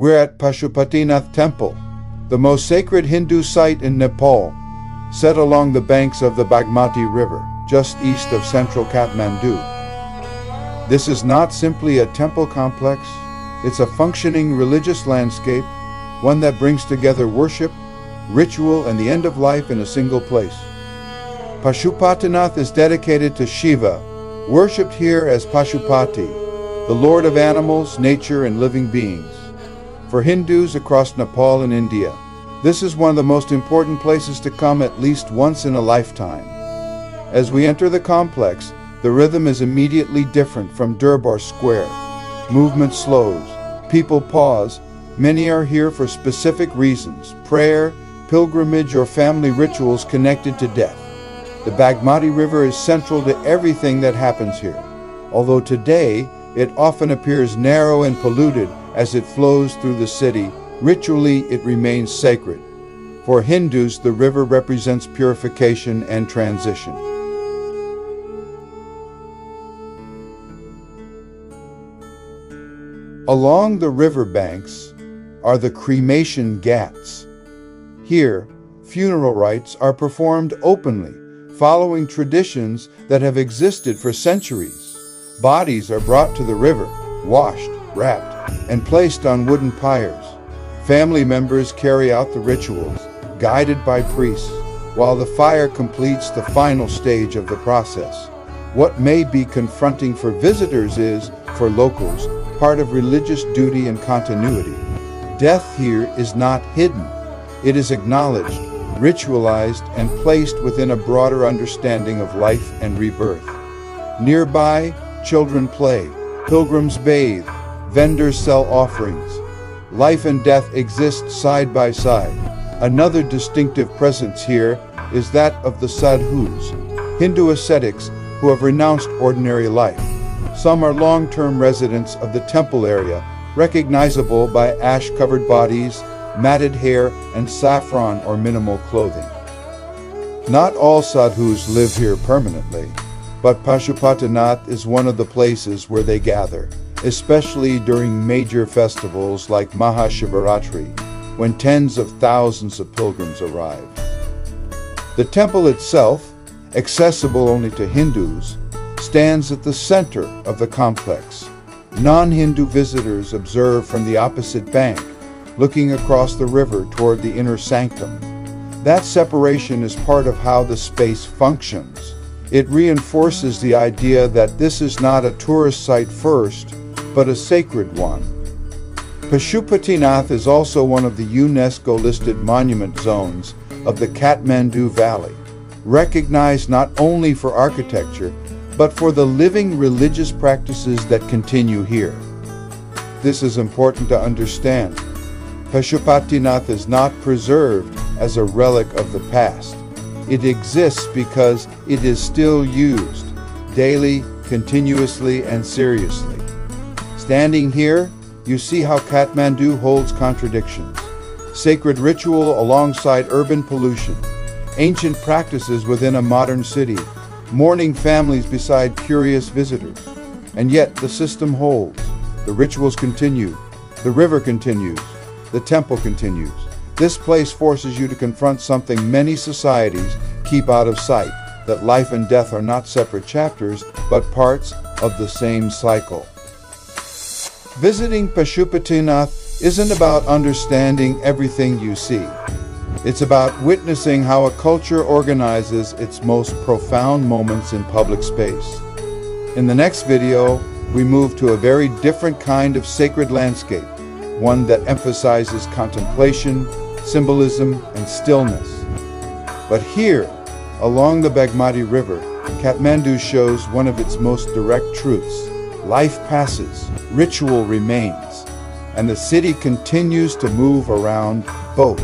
We're at Pashupatinath Temple, the most sacred Hindu site in Nepal, set along the banks of the Bagmati River, just east of central Kathmandu. This is not simply a temple complex, it's a functioning religious landscape, one that brings together worship, ritual, and the end of life in a single place. Pashupatinath is dedicated to Shiva, worshipped here as Pashupati, the lord of animals, nature, and living beings. For Hindus across Nepal and India, this is one of the most important places to come at least once in a lifetime. As we enter the complex, the rhythm is immediately different from Durbar Square. Movement slows, people pause. Many are here for specific reasons: prayer, pilgrimage, or family rituals connected to death. The Bagmati River is central to everything that happens here. Although today, it often appears narrow and polluted as it flows through the city, ritually it remains sacred. For Hindus, the river represents purification and transition. Along the river banks are the cremation ghats. Here, funeral rites are performed openly, following traditions that have existed for centuries. Bodies are brought to the river, washed, wrapped, and placed on wooden pyres. Family members carry out the rituals, guided by priests, while the fire completes the final stage of the process. What may be confronting for visitors is, for locals, part of religious duty and continuity. Death here is not hidden. It is acknowledged, ritualized, and placed within a broader understanding of life and rebirth. Nearby, children play, pilgrims bathe, vendors sell offerings. Life and death exist side by side. Another distinctive presence here is that of the sadhus, Hindu ascetics who have renounced ordinary life. Some are long-term residents of the temple area, recognizable by ash-covered bodies, matted hair, and saffron or minimal clothing. Not all sadhus live here permanently, but Pashupatinath is one of the places where they gather, especially during major festivals like Mahashivaratri, when tens of thousands of pilgrims arrive. The temple itself, accessible only to Hindus, stands at the center of the complex. Non-Hindu visitors observe from the opposite bank, looking across the river toward the inner sanctum. That separation is part of how the space functions. It reinforces the idea that this is not a tourist site first, but a sacred one. Pashupatinath is also one of the UNESCO-listed monument zones of the Kathmandu Valley, recognized not only for architecture, but for the living religious practices that continue here. This is important to understand. Pashupatinath is not preserved as a relic of the past. It exists because it is still used, daily, continuously, and seriously. Standing here, you see how Kathmandu holds contradictions. Sacred ritual alongside urban pollution, ancient practices within a modern city, mourning families beside curious visitors. And yet the system holds. The rituals continue. The river continues. The temple continues. This place forces you to confront something many societies keep out of sight, that life and death are not separate chapters, but parts of the same cycle. Visiting Pashupatinath isn't about understanding everything you see. It's about witnessing how a culture organizes its most profound moments in public space. In the next video, we move to a very different kind of sacred landscape, one that emphasizes contemplation, symbolism, and stillness. But here, along the Bagmati River, Kathmandu shows one of its most direct truths. Life passes, ritual remains, and the city continues to move around both.